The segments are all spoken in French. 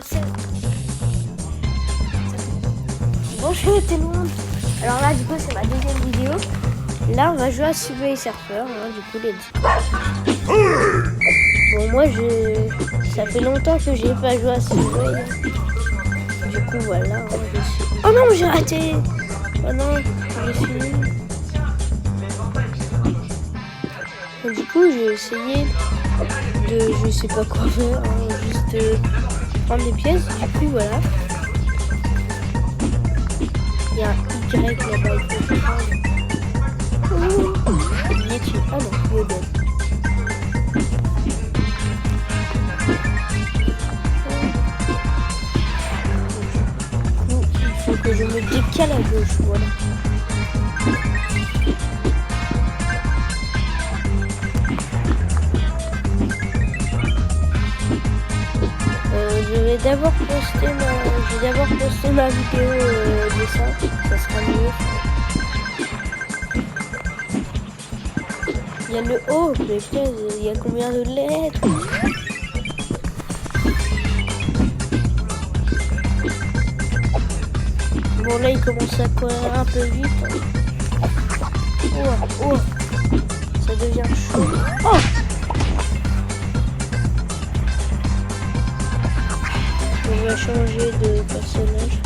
7. Bonjour tout le monde. Alors là, du coup, c'est ma deuxième vidéo. Là, on va jouer à Subway surfeurs, hein, du coup, les deux. Bon, moi, ça fait longtemps que j'ai pas joué à Subway. Du coup, voilà, hein, je suis... Oh non, j'ai raté. Oh non, j'ai fini. Du coup, j'ai essayé de, je sais pas quoi faire, hein, juste prendre des pièces. Du coup, voilà. Il y a un Y là-bas, il faut prendre. Il est dessus. Ah non, il est bon. Il faut que je me décale à gauche, voilà. Je vais d'abord poster ma vidéo de ça sera mieux. Il y a le O, mais putain, il y a combien de lettres? Bon là il commence à courir un peu vite. Oh, ça devient chaud. Oh! On va changer de personnage.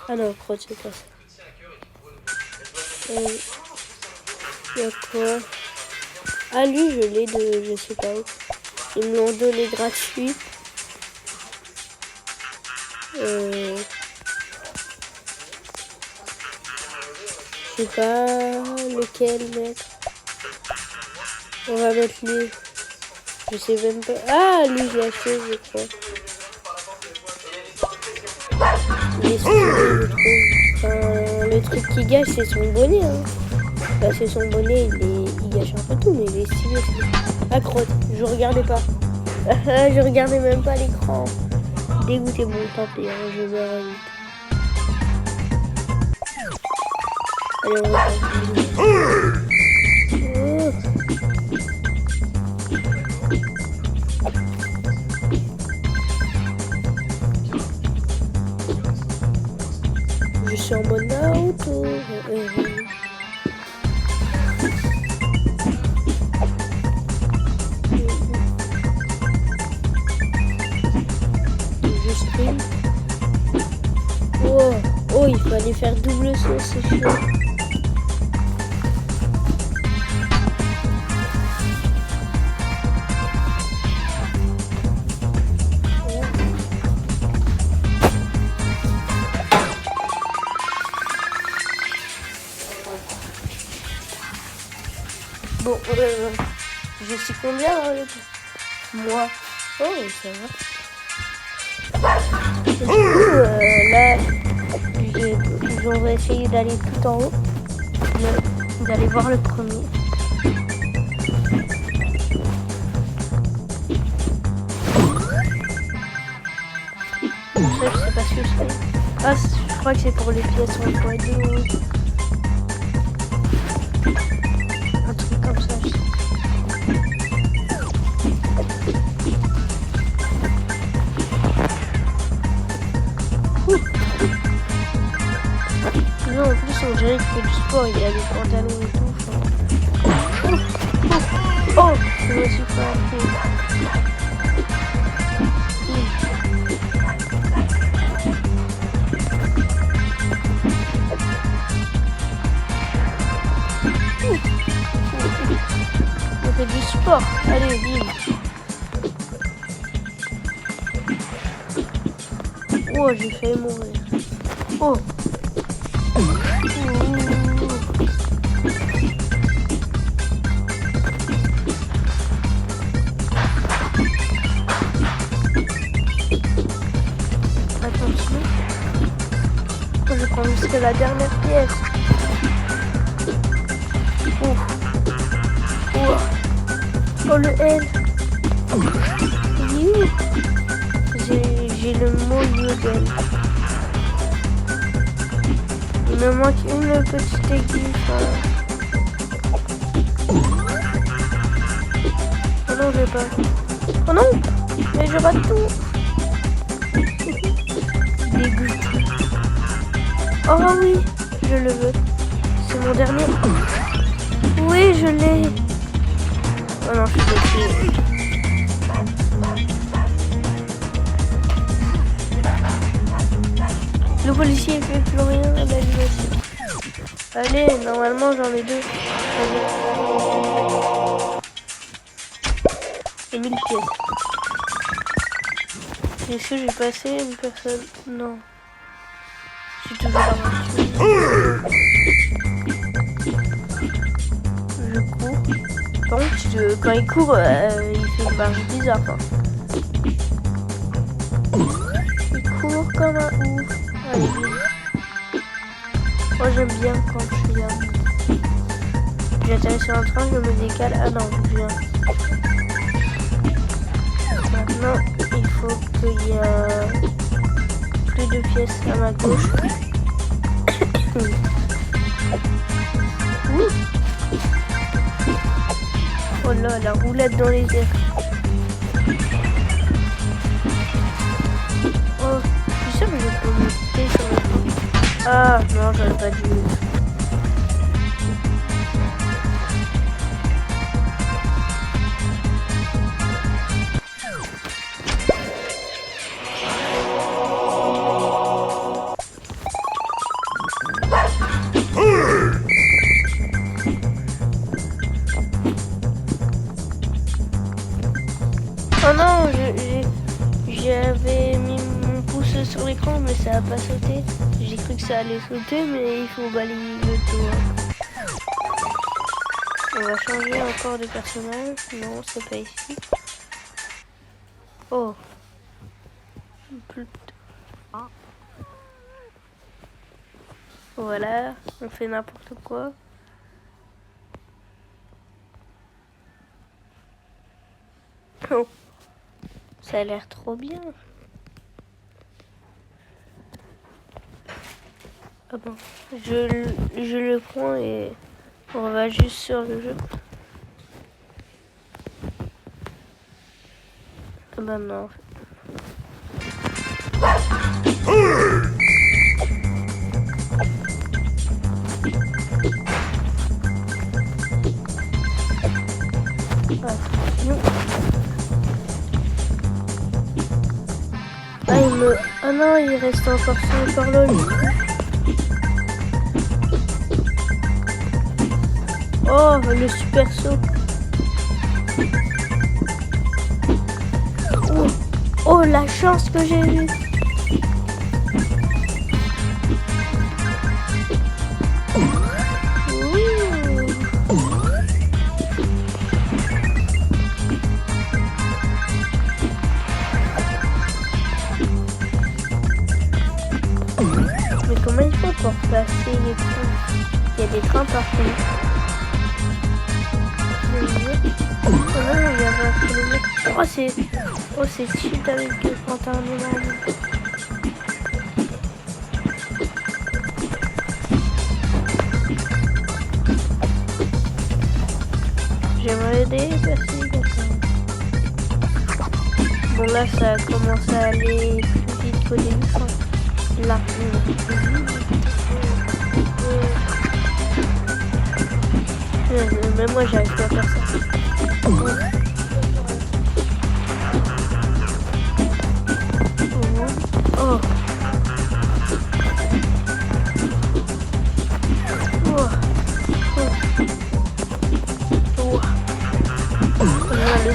Ah non, crotte, c'est pas ça. Il y a quoi? Ah lui, je l'ai de je sais pas où. Ils me l'ont donné gratuit. Je sais pas lequel mettre. On va mettre lui. Je sais même pas. Ah, lui, je l'ai acheté, je crois. Il est stylé, je trouve. Enfin, le truc qui gâche, c'est son bonnet. Hein. Bah, c'est son bonnet, il gâche un peu tout, mais il est stylé. Ah, crotte, je regardais pas. Je regardais même pas l'écran. Dégoûté, bon, tant pis, hein, je vais vite. Allez, on va faire. Je suis en mode auto. Je stream. Oh, il fallait faire double saut, c'est chaud. Bon, je suis combien là, moi? Oh, ça va. Du coup, là, on va essayer d'aller tout en haut, d'aller voir le premier. Ça, je sais pas ce que c'est. Ah, je crois que c'est pour les pièces en poids d'eau. Un truc comme ça, je sais. Non, en plus, on dirait qu'il fait du sport, il a des pantalons et tout. Oh, je me suis pas appris. On fait du sport. Allez, bim. Oh, j'ai failli mourir. Oh. Attention. Oh, je prends jusqu'à la dernière pièce. Oh, le L. Il est où? J'ai le mot modèle. Il me manque une petite aiguille. Oh non, j'ai pas. Oh non, mais je rate tout. Dégoût. Oh oui, je le veux. C'est mon dernier. Oui, je l'ai. Oh non, je suis déçue. Le policier ne fait plus rien à l'animation. Allez, normalement j'en ai deux. J'ai 1000 pièces. Est-ce que j'ai passé une personne? Non. Je suis toujours la voiture. Je cours. Par contre, quand il court, il fait une marche bizarre. Hein. Il court comme un ouf. Allez, moi j'aime bien quand je suis là. J'atterris sur un train, je me décale. Ah non, je viens. Maintenant, il faut qu'il y ait plus de pièces à ma gauche. Oh là, la roulette dans les airs. Oh, je suis sûre que je peux monter sur le truc. Ah non, j'aurais pas dû. Oh non, j'avais mis mon pouce sur l'écran, mais ça a pas sauté. J'ai cru que ça allait sauter, mais il faut balayer le tour. On va changer encore de personnage. Non, c'est pas ici. Oh. Voilà, on fait n'importe quoi. Oh. Ça a l'air trop bien. Ah bon, je le prends et on va juste sur le jeu. Ah bah non. Attention. Ah, ah non, il reste encore 5 horloges. Oh, le super saut. Oh, oh la chance que j'ai eue. Mais comment il faut pour passer les trains? Il y a des trains partout. Oh non, il y avait un kilomètre. Oh, c'est cheat avec le pantalon énorme. J'aimerais dépasser, d'accord. Bon, là, ça commence à aller plus vite qu'au début. Enfin, là, même moi, j'arrive pas à faire ça. Oh.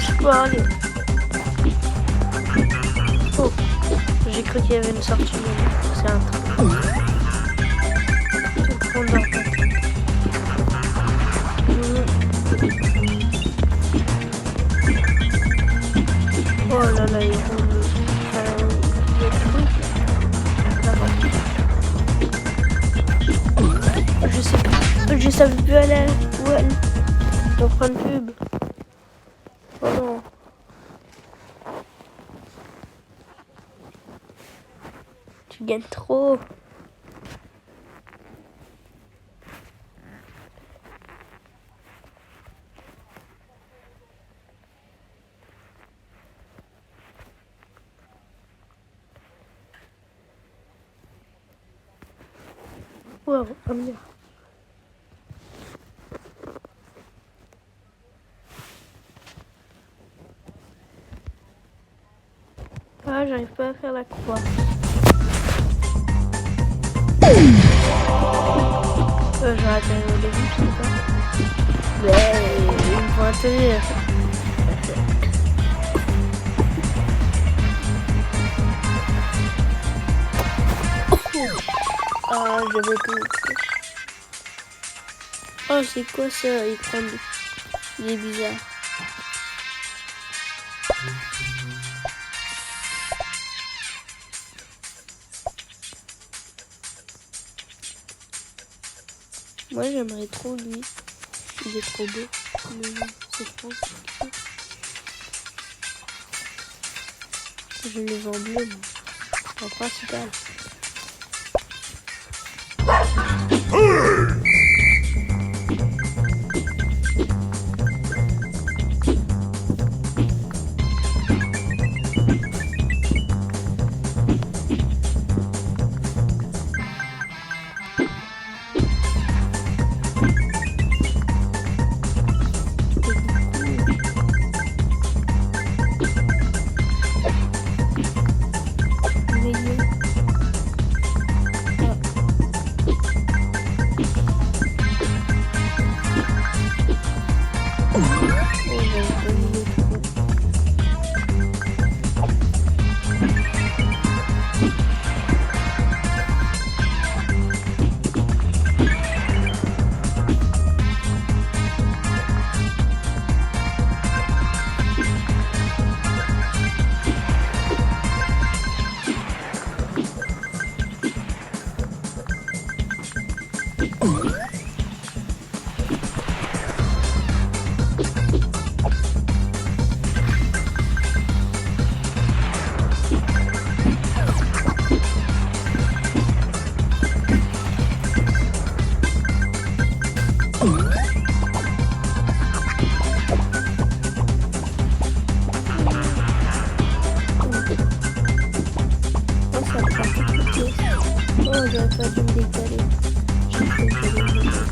Je peux aller. Oh, j'ai cru qu'il y avait une sortie, mais c'est un train. Oh là là, il roule. Je savais plus aller où elle. On prend une pub. Oh non. Tu gagnes trop. Ouais, on va bien. Ah, j'arrive pas à faire la croix. J'aurais atterri au début, je sais pas. Mais il me faut atterrir. Ah, j'avais tout. Oh, c'est quoi ça? Il prend du... Il est bizarre. Moi, j'aimerais trop lui. Il est trop beau. Mais non, c'est trop. Je les vends bleus, moi. En principal. J'aurais pas dû me décaler. J'ai cru que j'allais me décaler.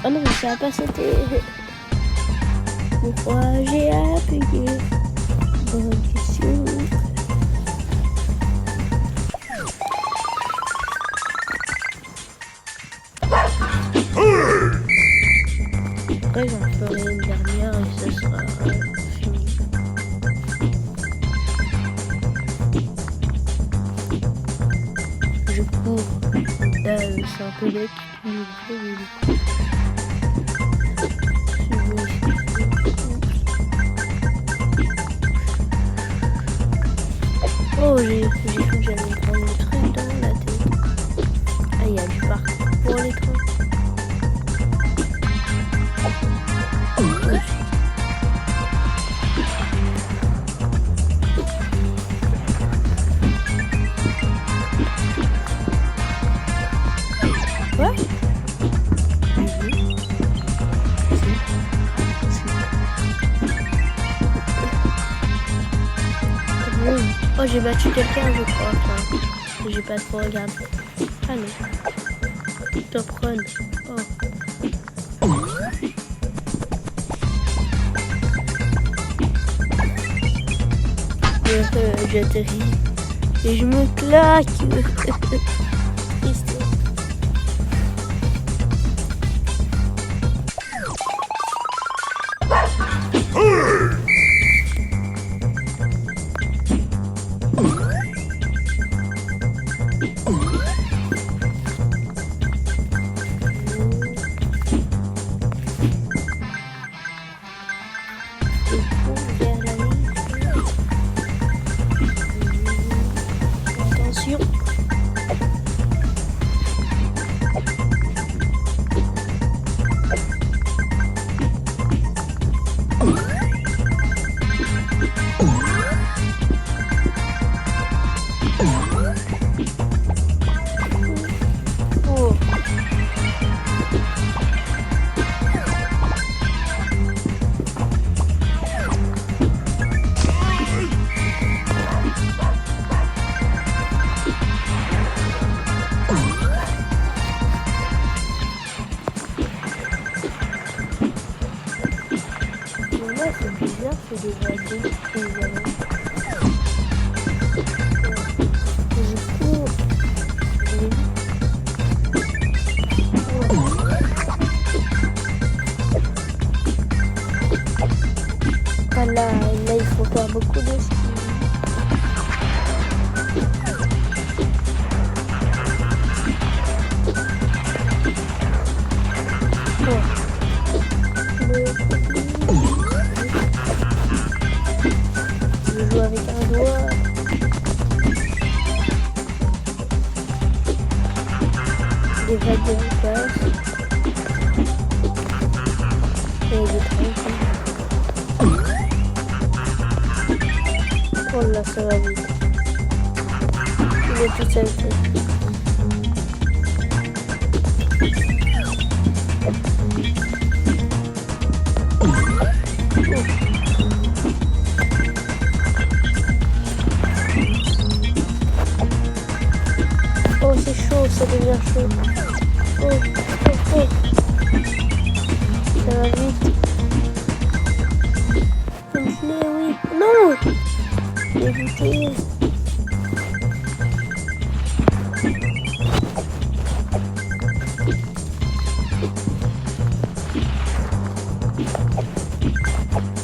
Oh non, mais ça n'a pas sauté. Pourquoi j'ai appuyé? Bonne question. Après, j'en ferai une dernière et ce sera fini. Je cours. C'est un peu bête. Oh, j'ai cru que j'allais me prendre le truc dans la tête. Ah, il y a du parcours pour les trains. Quoi? Oh, j'ai battu quelqu'un, je crois. Enfin, j'ai pas trop regardé. Ah non. Top run. Oh. j'atterris et je me claque. Triste. Attention. Oh. Là, c'est bizarre, c'est des vagues qui viennent. Je cours. Ah là, il faut faire beaucoup de ski. Je joue avec un doigt. Des vagues de vitesse. Et des trains. Oh là, ça va vite. Il est tout seul. Oh, c'est chaud, ça devient chaud. Oh, oh, oh. Ça va vite. Oui. Non! Évitez.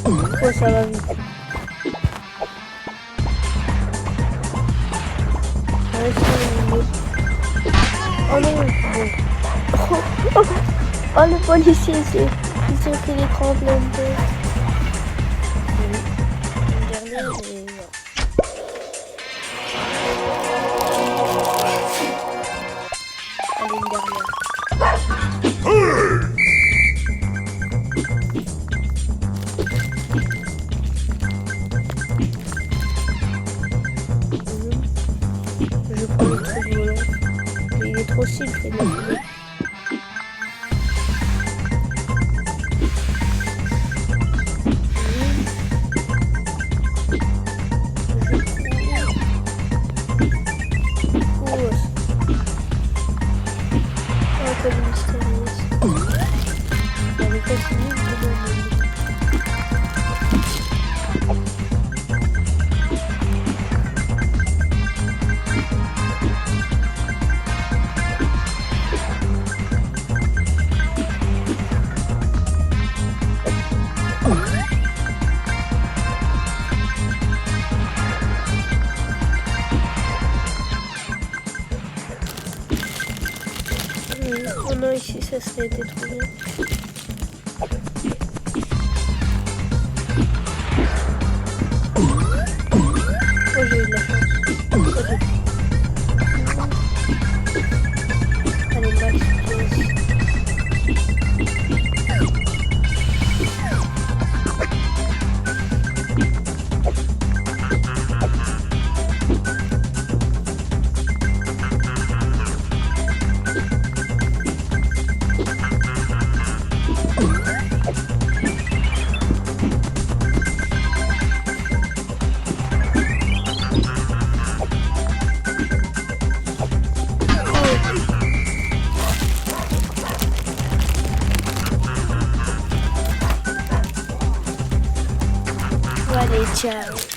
Oh, ça va vite. Oh non! Oh, le policier, il s'est pris les tremblements de terre. Une dernière et... Allez, une dernière. Je prends le truc volant. Il est trop stylé, il fait de la fumée. Oh non, ici ça serait été trop bien. Oh, j'ai eu de la chance. Okay. Allez, Max, allez, ciao.